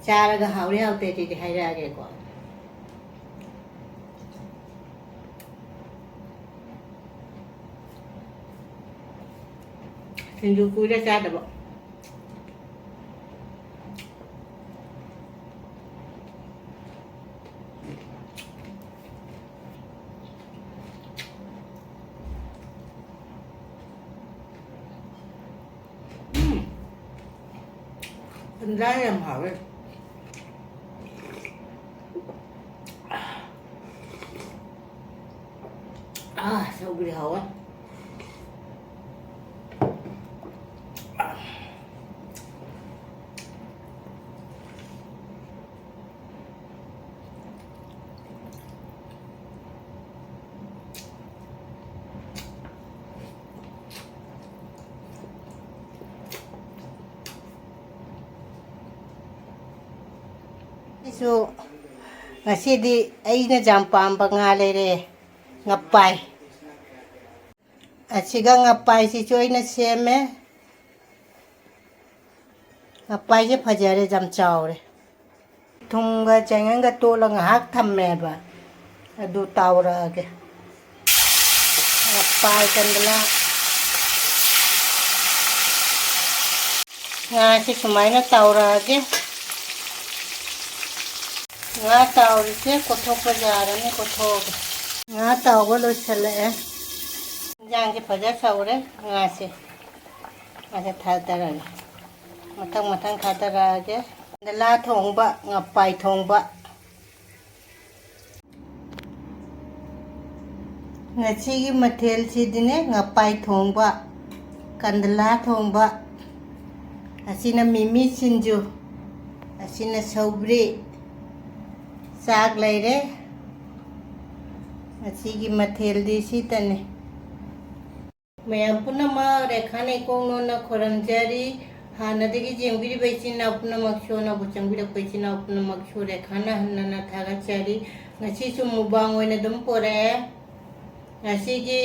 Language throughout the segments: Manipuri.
चारगा हावरे हावते ती हायरागे को सिंजू कुइरा चादबो Ra làm hảo đấy. Sao bị hảo á. So, ngasi aina jam pamba nga lere ngapai. Asiga ngapai si choy na seme. Ngapai si phajare jam chawre. Thunga changanga tola ngahak thamme ba. Adu tawra age. Ngapai kandala. Ngasi sumaina tawra age. Nga tawri se kothok pa jara ne kothok nga tawgo lo chale jang je phaja sawre nga se thadara matang thadara je la thongba nga pai thongba ngachi gi mathel si dine nga pai thongba kandla thongba asina mimi sinju asina saubri साग लेरे असीगी मथेल देसी तने मैं अपना माँ रेखा ने कोंगनो न खोरंजारी हाँ नदेगी जेंबिरी बैची ना अपना मक्षो ना बुचंबिरी बैची ना अपना मक्षो रेखा ना हन्ना ना थागा चारी नसी सु मुबांग वने दम पोरे नसीगी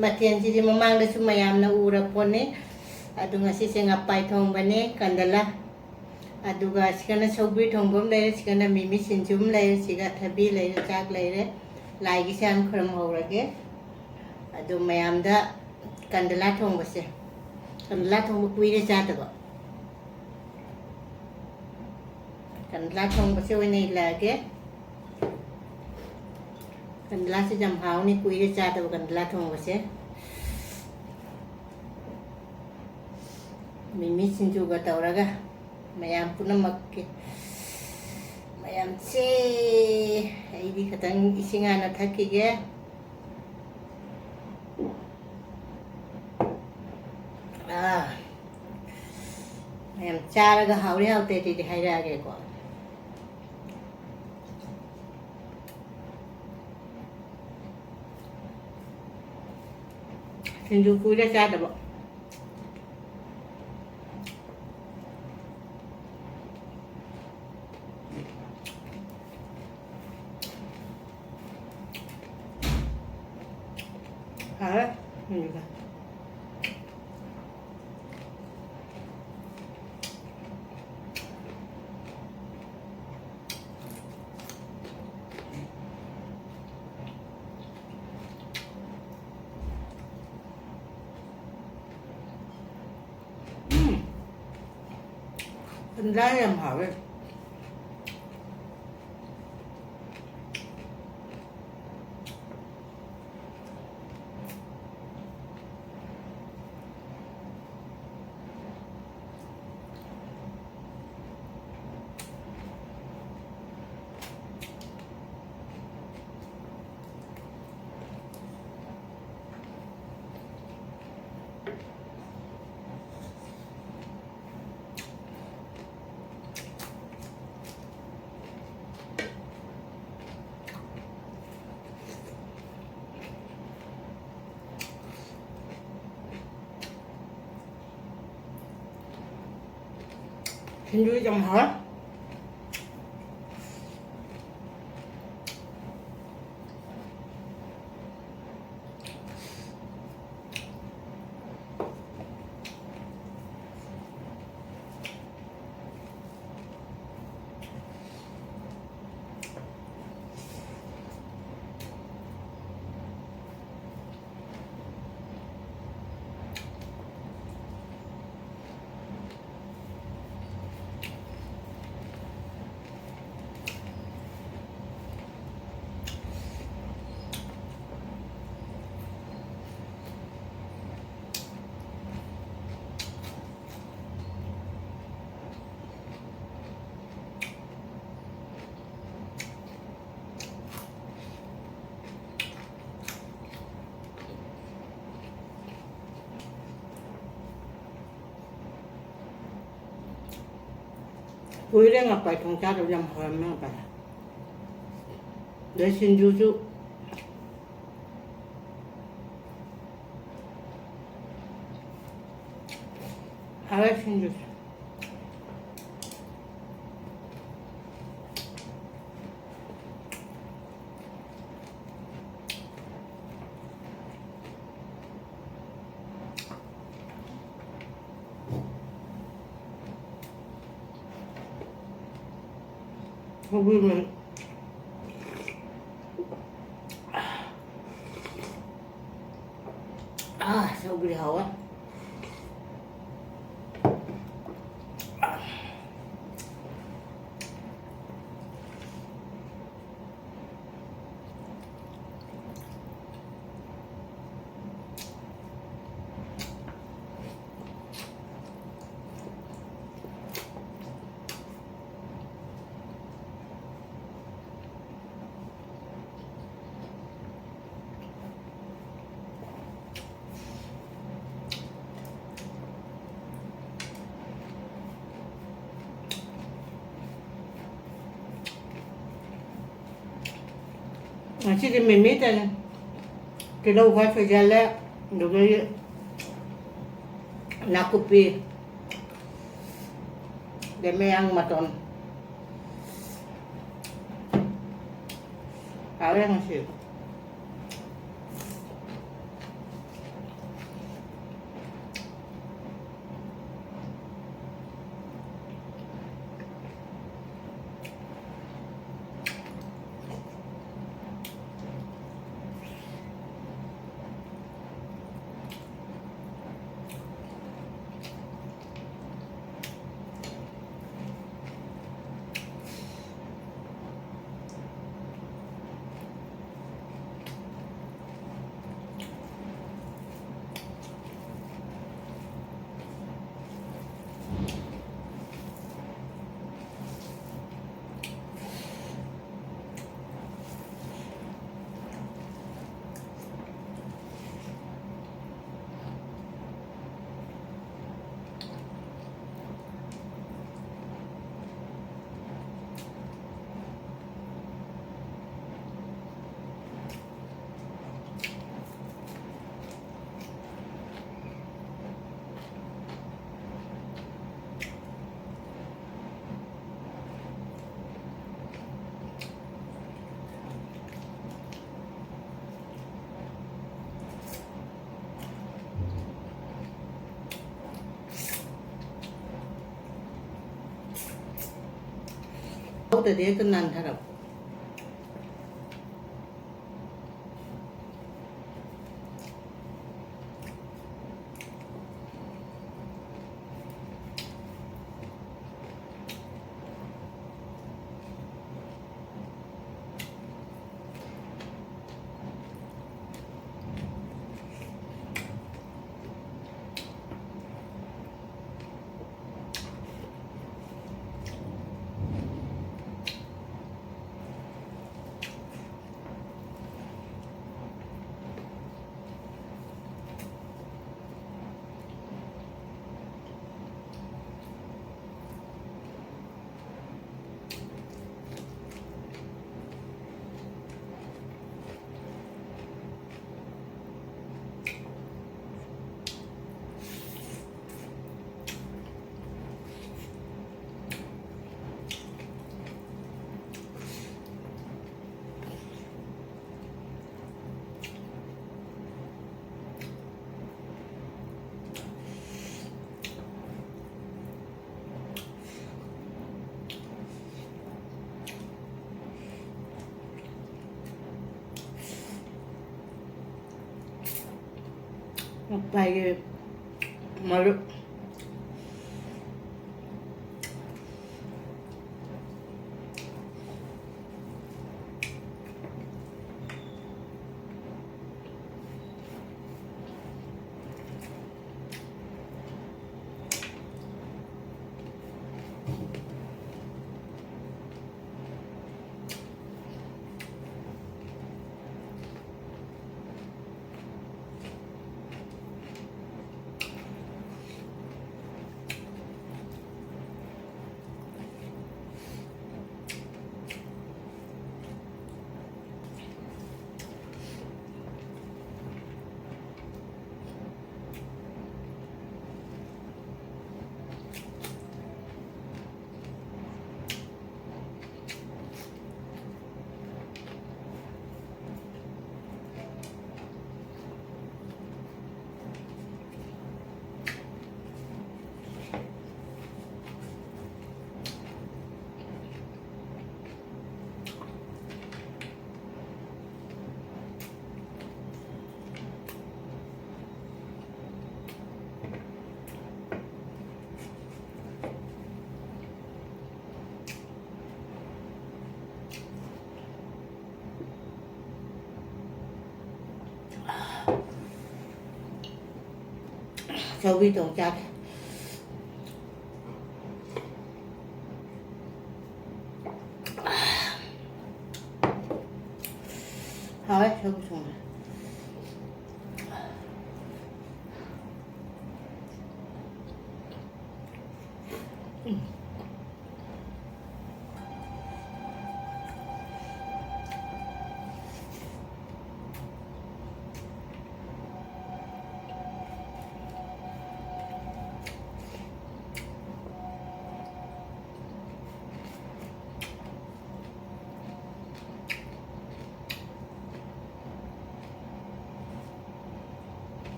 मथेल जी ममांग दसु मयाम ना उरा पोने अदु नसी से ngapai thong bane kandala aduga sikana saubri thongbom leire sikana mimi sinjum leire siga thabi leire chak leire laigi sam khram hawrage adu mayamda kandala thongbase kandala thongbu kuire chadaba kandala thongbase oine lage kandala se jam hawni kuire chadaba kandala thongbase mimi sinju ga tawraga mayam punamak mayam se ini katang isingan na thakige mayam charaga haure haute ti hairage ko sinju kuira chadabo juga. Benda yang halus. Xin dưới trong hết 보이랭 아빠 동자도 그냥 보면 아빠 내 신주주 하나 신주주 먹으면 속이 하와 chỉ thì mình biết là từ lâu qua thời gian lẽ đối với nakupi để mẹ ăn mà toàn áo đang xỉu Udah dia tenan harap. Apa ये malu sầu tổng chặt hỏi sầu xong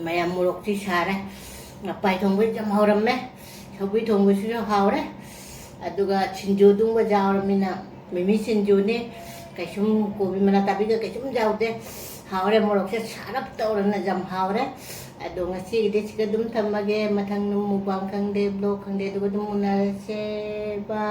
mẹ mua lộc chi xà đấy bài thùng với trăm hào râm mẹ sau khi thùng với số hào đấy aduga chinju dung ba jaw ramina mimi chinju ne kaisum ko bi mana tapi ka kaisum jaw de hawre morok se sarap tawra na jam hawre adu ngasi de chika dum thamage mathang num mubang khang de blog khang de du dum munal se ba